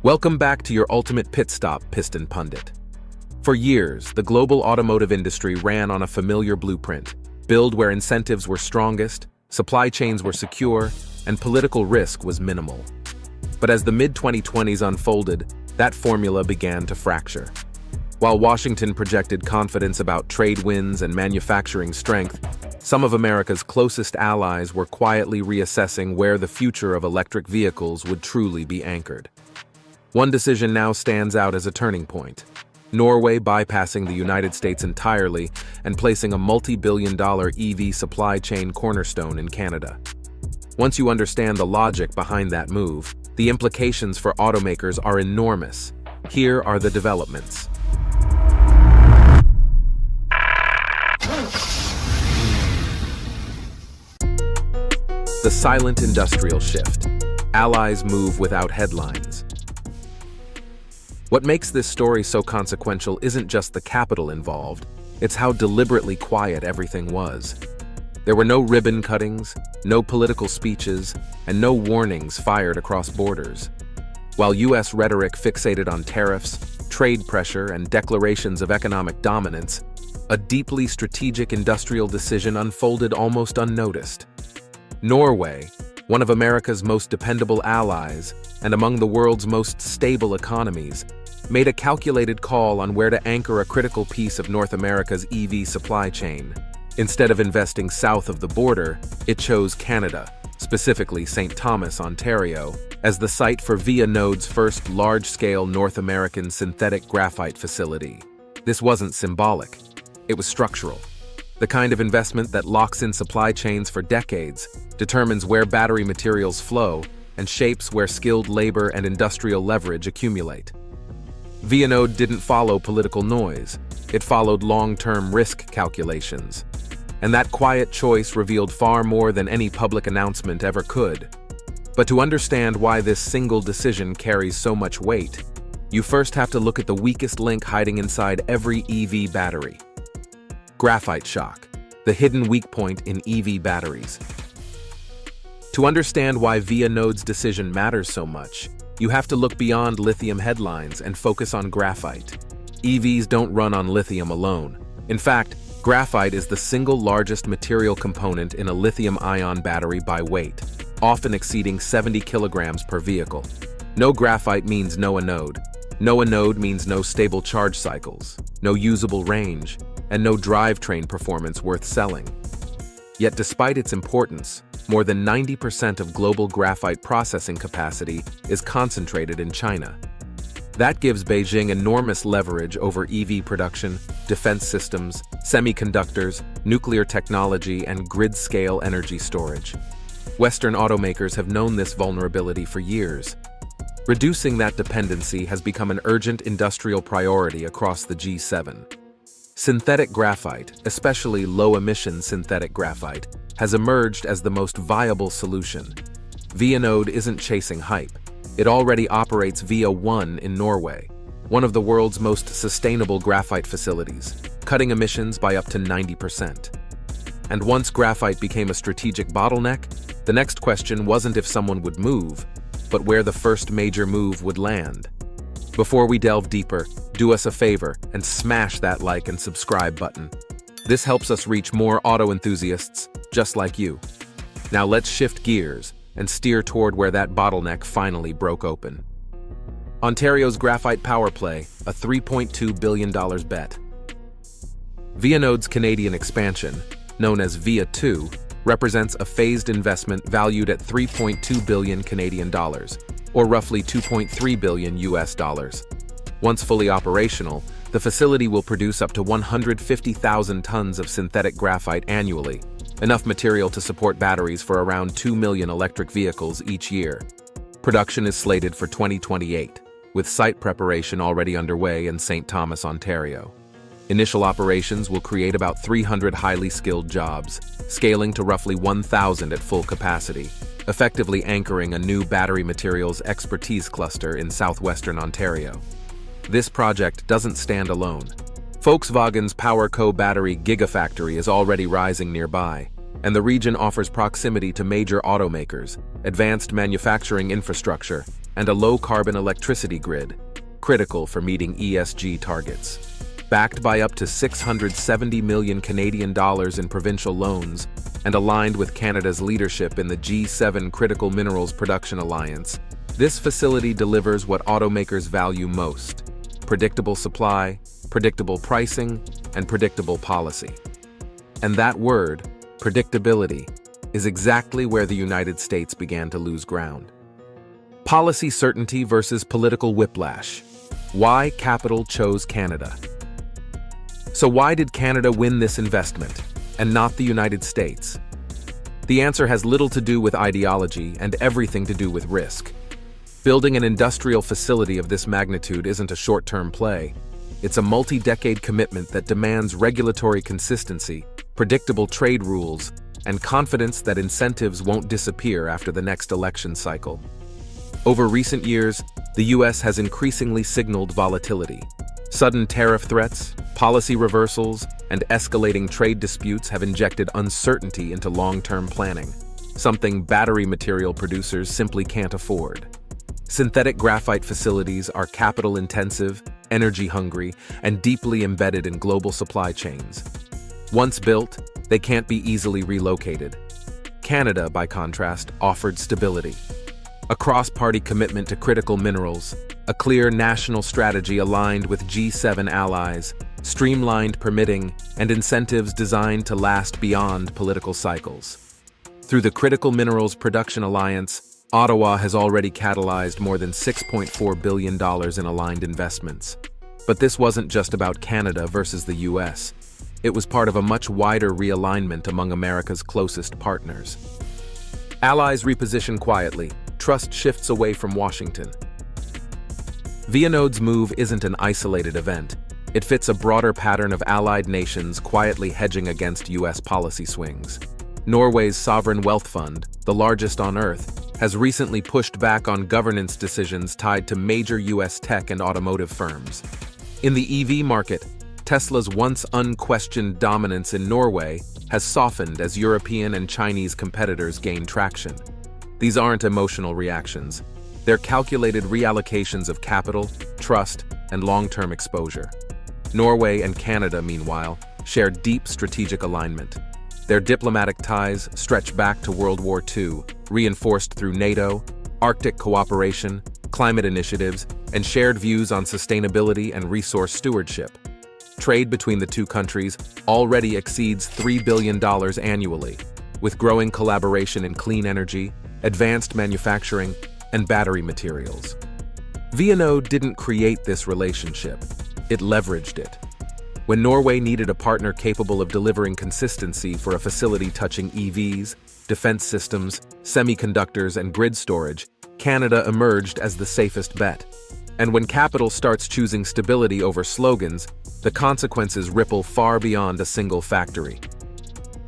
Welcome back to your ultimate pit stop, Piston Pundit. For years, the global automotive industry ran on a familiar blueprint: build where incentives were strongest, supply chains were secure, and political risk was minimal. But as the mid-2020s unfolded, that formula began to fracture. While Washington projected confidence about trade wins and manufacturing strength, some of America's closest allies were quietly reassessing where the future of electric vehicles would truly be anchored. One decision now stands out as a turning point: Norway bypassing the United States entirely and placing a multi-billion-dollar EV supply chain cornerstone in Canada. Once you understand the logic behind that move, the implications for automakers are enormous. Here are the developments. The silent industrial shift. Allies move without headlines. What makes this story so consequential isn't just the capital involved, it's how deliberately quiet everything was. There were no ribbon cuttings, no political speeches, and no warnings fired across borders. While US rhetoric fixated on tariffs, trade pressure, and declarations of economic dominance, a deeply strategic industrial decision unfolded almost unnoticed. Norway, one of America's most dependable allies and among the world's most stable economies, made a calculated call on where to anchor a critical piece of North America's EV supply chain. Instead of investing south of the border, it chose Canada, specifically St. Thomas, Ontario, as the site for Vianode's first large-scale North American synthetic graphite facility. This wasn't symbolic, it was structural. The kind of investment that locks in supply chains for decades, determines where battery materials flow, and shapes where skilled labor and industrial leverage accumulate. Vianode didn't follow political noise, it followed long-term risk calculations. And that quiet choice revealed far more than any public announcement ever could. But to understand why this single decision carries so much weight, you first have to look at the weakest link hiding inside every EV battery. Graphite shock, the hidden weak point in EV batteries. To understand why Vianode's decision matters so much, you have to look beyond lithium headlines and focus on graphite. EVs don't run on lithium alone. In fact, graphite is the single largest material component in a lithium-ion battery by weight, often exceeding 70 kilograms per vehicle. No graphite means no anode. No anode means no stable charge cycles, no usable range, and no drivetrain performance worth selling. Yet despite its importance, more than 90% of global graphite processing capacity is concentrated in China. That gives Beijing enormous leverage over EV production, defense systems, semiconductors, nuclear technology, and grid-scale energy storage. Western automakers have known this vulnerability for years. Reducing that dependency has become an urgent industrial priority across the G7. Synthetic graphite, especially low-emission synthetic graphite, has emerged as the most viable solution. Vianode isn't chasing hype. It already operates Via 1 in Norway, one of the world's most sustainable graphite facilities, cutting emissions by up to 90%. And once graphite became a strategic bottleneck, the next question wasn't if someone would move, but where the first major move would land. Before we delve deeper, do us a favor and smash that like and subscribe button. This helps us reach more auto enthusiasts just like you. Now let's shift gears and steer toward where that bottleneck finally broke open. Ontario's graphite power play, a $3.2 billion bet. Vianode's Canadian expansion, known as Via 2, represents a phased investment valued at 3.2 billion Canadian dollars, or roughly 2.3 billion US dollars. Once fully operational, the facility will produce up to 150,000 tons of synthetic graphite annually, enough material to support batteries for around 2 million electric vehicles each year. Production is slated for 2028, with site preparation already underway in St. Thomas, Ontario. Initial operations will create about 300 highly skilled jobs, scaling to roughly 1,000 at full capacity, effectively anchoring a new battery materials expertise cluster in southwestern Ontario. This project doesn't stand alone. Volkswagen's PowerCo battery gigafactory is already rising nearby, and the region offers proximity to major automakers, advanced manufacturing infrastructure, and a low-carbon electricity grid, critical for meeting ESG targets. Backed by up to 670 million Canadian dollars in provincial loans and aligned with Canada's leadership in the G7 Critical Minerals Production Alliance, this facility delivers what automakers value most: predictable supply, predictable pricing, and predictable policy. And that word, predictability, is exactly where the United States began to lose ground. Policy certainty versus political whiplash. Why capital chose Canada? So why did Canada win this investment, and not the United States? The answer has little to do with ideology and everything to do with risk. Building an industrial facility of this magnitude isn't a short-term play. It's a multi-decade commitment that demands regulatory consistency, predictable trade rules, and confidence that incentives won't disappear after the next election cycle. Over recent years, the U.S. has increasingly signaled volatility. Sudden tariff threats, policy reversals, and escalating trade disputes have injected uncertainty into long-term planning, something battery material producers simply can't afford. Synthetic graphite facilities are capital-intensive, energy-hungry, and deeply embedded in global supply chains. Once built, they can't be easily relocated. Canada, by contrast, offered stability. A cross-party commitment to critical minerals, a clear national strategy aligned with G7 allies, streamlined permitting, and incentives designed to last beyond political cycles. Through the Critical Minerals Production Alliance, Ottawa has already catalyzed more than $6.4 billion in aligned investments. But this wasn't just about Canada versus the US. It was part of a much wider realignment among America's closest partners. Allies reposition quietly. Trust shifts away from Washington. Vianode's move isn't an isolated event. It fits a broader pattern of allied nations quietly hedging against US policy swings. Norway's sovereign wealth fund, the largest on Earth, has recently pushed back on governance decisions tied to major US tech and automotive firms. In the EV market, Tesla's once unquestioned dominance in Norway has softened as European and Chinese competitors gain traction. These aren't emotional reactions. They're calculated reallocations of capital, trust, and long-term exposure. Norway and Canada, meanwhile, share deep strategic alignment. Their diplomatic ties stretch back to World War II, reinforced through NATO, Arctic cooperation, climate initiatives, and shared views on sustainability and resource stewardship. Trade between the two countries already exceeds $3 billion annually, with growing collaboration in clean energy, advanced manufacturing, and battery materials. Vianode didn't create this relationship, it leveraged it. When Norway needed a partner capable of delivering consistency for a facility touching EVs, defense systems, semiconductors, and grid storage, Canada emerged as the safest bet. And when capital starts choosing stability over slogans, the consequences ripple far beyond a single factory.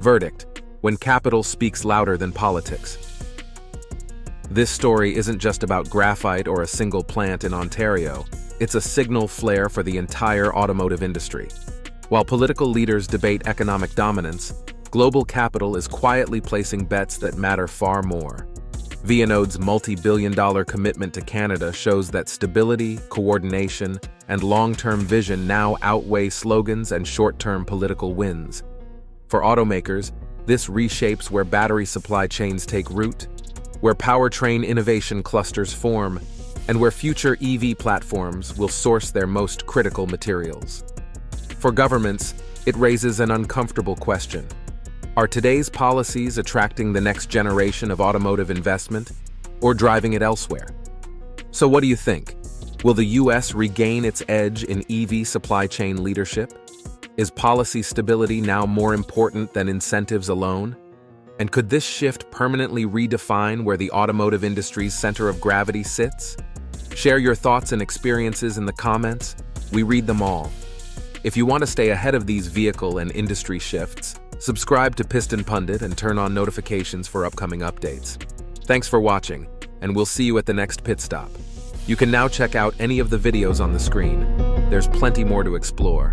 Verdict: when capital speaks louder than politics. This story isn't just about graphite or a single plant in Ontario. It's a signal flare for the entire automotive industry. While political leaders debate economic dominance, global capital is quietly placing bets that matter far more. Vianode's multi-billion-dollar commitment to Canada shows that stability, coordination, and long-term vision now outweigh slogans and short-term political wins. For automakers, this reshapes where battery supply chains take root, where powertrain innovation clusters form, and where future EV platforms will source their most critical materials. For governments, it raises an uncomfortable question. Are today's policies attracting the next generation of automotive investment, or driving it elsewhere? So what do you think? Will the US regain its edge in EV supply chain leadership? Is policy stability now more important than incentives alone? And could this shift permanently redefine where the automotive industry's center of gravity sits? Share your thoughts and experiences in the comments. We read them all. If you want to stay ahead of these vehicle and industry shifts, subscribe to Piston Pundit and turn on notifications for upcoming updates. Thanks for watching, and we'll see you at the next pit stop. You can now check out any of the videos on the screen. There's plenty more to explore.